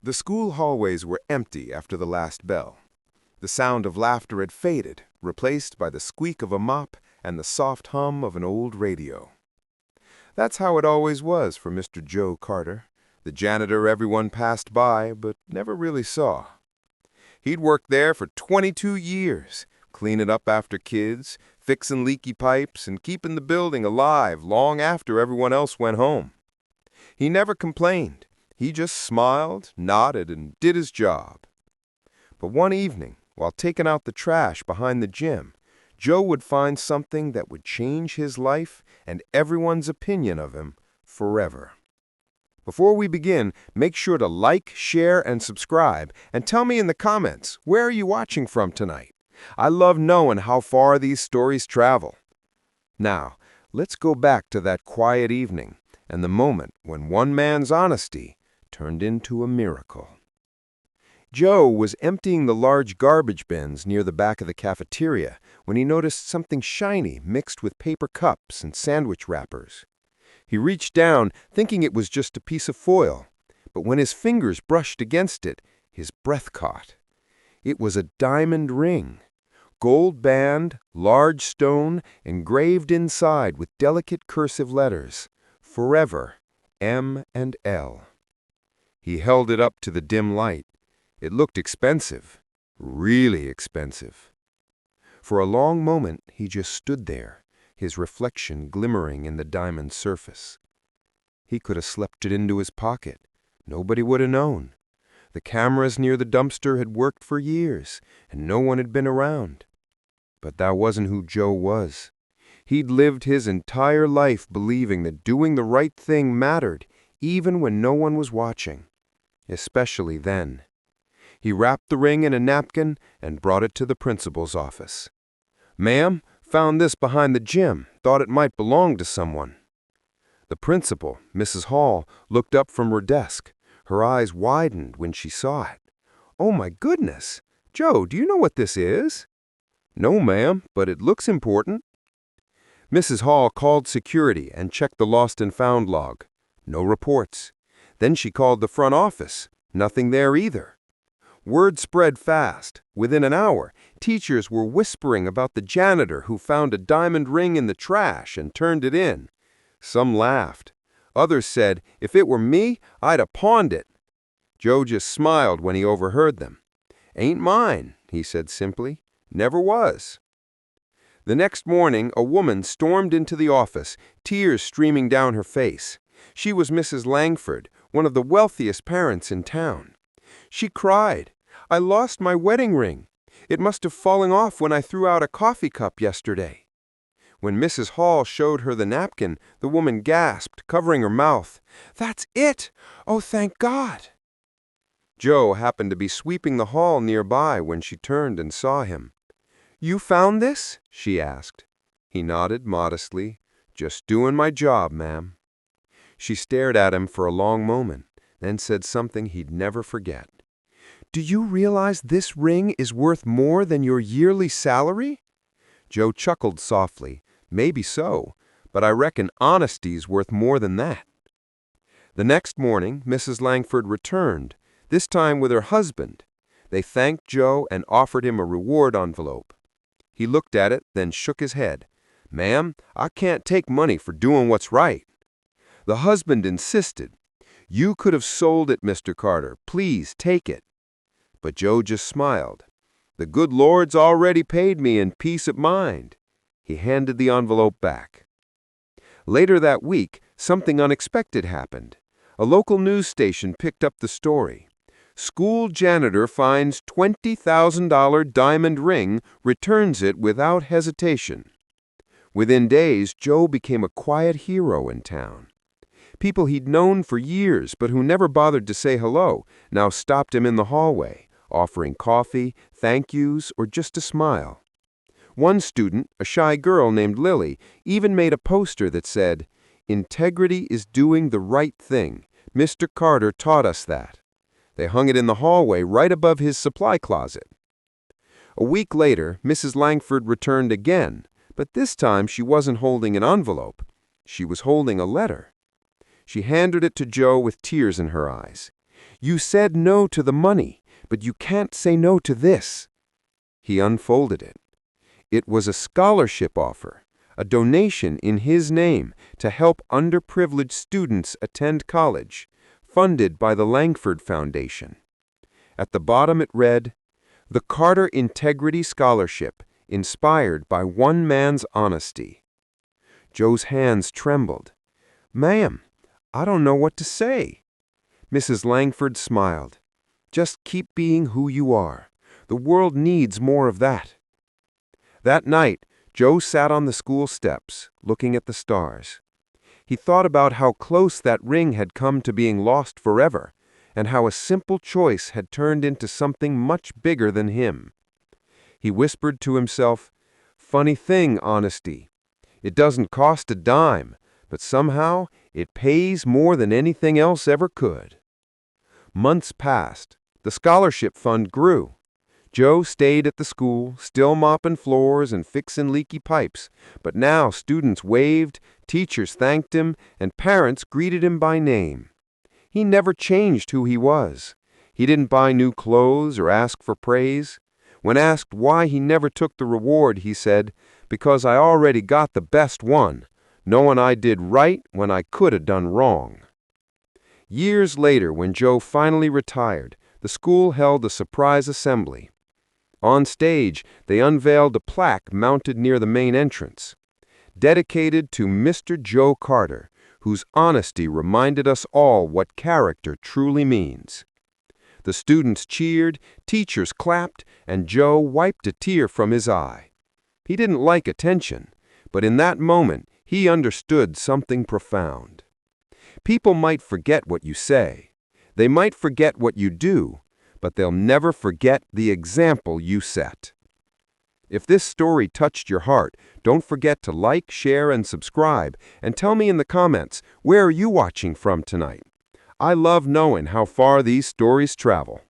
The school hallways were empty after the last bell. The sound of laughter had faded, replaced by the squeak of a mop and the soft hum of an old radio. That's how it always was for Mr. Joe Carter, the janitor everyone passed by but never really saw. He'd worked there for 22 years, cleaning up after kids, fixing leaky pipes, and keeping the building alive long after everyone else went home. He never complained. He just smiled, nodded, and did his job. But one evening, while taking out the trash behind the gym, Joe would find something that would change his life and everyone's opinion of him forever. Before we begin, make sure to like, share, and subscribe, and tell me in the comments, where are you watching from tonight? I love knowing how far these stories travel. Now, let's go back to that quiet evening and the moment when one man's honesty turned into a miracle. Joe was emptying the large garbage bins near the back of the cafeteria when he noticed something shiny mixed with paper cups and sandwich wrappers. He reached down, thinking it was just a piece of foil, but when his fingers brushed against it, his breath caught. It was a diamond ring, gold band, large stone, engraved inside with delicate cursive letters, Forever, M and L. He held it up to the dim light. It looked expensive, really expensive. For a long moment, he just stood there, his reflection glimmering in the diamond surface. He could have slipped it into his pocket. Nobody would have known. The cameras near the dumpster had worked for years, and no one had been around. But that wasn't who Joe was. He'd lived his entire life believing that doing the right thing mattered, even when no one was watching, especially then. He wrapped the ring in a napkin and brought it to the principal's office. "Ma'am, found this behind the gym. Thought it might belong to someone." The principal, Mrs. Hall, looked up from her desk. Her eyes widened when she saw it. "Oh my goodness! Joe, do you know what this is?" "No, ma'am, but it looks important." Mrs. Hall called security and checked the lost and found log. No reports. Then she called the front office. Nothing there either. Word spread fast. Within an hour, teachers were whispering about the janitor who found a diamond ring in the trash and turned it in. Some laughed. Others said, "If it were me, I'd have pawned it." Joe just smiled when he overheard them. "Ain't mine," he said simply. "Never was." The next morning, a woman stormed into the office, tears streaming down her face. She was Mrs. Langford, one of the wealthiest parents in town. She cried, "I lost my wedding ring. It must have fallen off when I threw out a coffee cup yesterday." When Mrs. Hall showed her the napkin, the woman gasped, covering her mouth, "That's it! Oh, thank God!" Joe happened to be sweeping the hall nearby when she turned and saw him. "You found this?" she asked. He nodded modestly. "Just doing my job, ma'am." She stared at him for a long moment, then said something he'd never forget. "Do you realize this ring is worth more than your yearly salary?" Joe chuckled softly. "Maybe so, but I reckon honesty's worth more than that." The next morning, Mrs. Langford returned, this time with her husband. They thanked Joe and offered him a reward envelope. He looked at it, then shook his head. "Ma'am, I can't take money for doing what's right." The husband insisted. "You could have sold it, Mr. Carter. Please take it." But Joe just smiled. "The good Lord's already paid me in peace of mind." He handed the envelope back. Later that week, something unexpected happened. A local news station picked up the story. School janitor finds $20,000 diamond ring, returns it without hesitation. Within days, Joe became a quiet hero in town. People he'd known for years but who never bothered to say hello now stopped him in the hallway, offering coffee, thank yous, or just a smile. One student, a shy girl named Lily, even made a poster that said, "Integrity is doing the right thing. Mr. Carter taught us that." They hung it in the hallway right above his supply closet. A week later, Mrs. Langford returned again, but this time she wasn't holding an envelope. She was holding a letter. She handed it to Joe with tears in her eyes. You said no to the money, but you can't say no to this." He unfolded it. It was a scholarship offer, a donation in his name to help underprivileged students attend college, funded by the Langford Foundation. At the bottom it read, "The Carter Integrity Scholarship, inspired by one man's honesty." Joe's hands trembled. "Ma'am, I don't know what to say." Mrs. Langford smiled. "Just keep being who you are. The world needs more of that." That night, Joe sat on the school steps, looking at the stars. He thought about how close that ring had come to being lost forever, and how a simple choice had turned into something much bigger than him. He whispered to himself, "Funny thing, honesty. It doesn't cost a dime, but somehow it pays more than anything else ever could." Months passed. The scholarship fund grew. Joe stayed at the school, still mopping floors and fixing leaky pipes, but now students waved, teachers thanked him, and parents greeted him by name. He never changed who he was. He didn't buy new clothes or ask for praise. When asked why he never took the reward, he said, "Because I already got the best one, knowing I did right when I could have done wrong." Years later, when Joe finally retired, the school held a surprise assembly. On stage, they unveiled a plaque mounted near the main entrance, dedicated to Mr. Joe Carter, whose honesty reminded us all what character truly means. The students cheered, teachers clapped, and Joe wiped a tear from his eye. He didn't like attention, but in that moment, he understood something profound. People might forget what you say. They might forget what you do, but they'll never forget the example you set. If this story touched your heart, don't forget to like, share, and subscribe, and tell me in the comments, where are you watching from tonight? I love knowing how far these stories travel.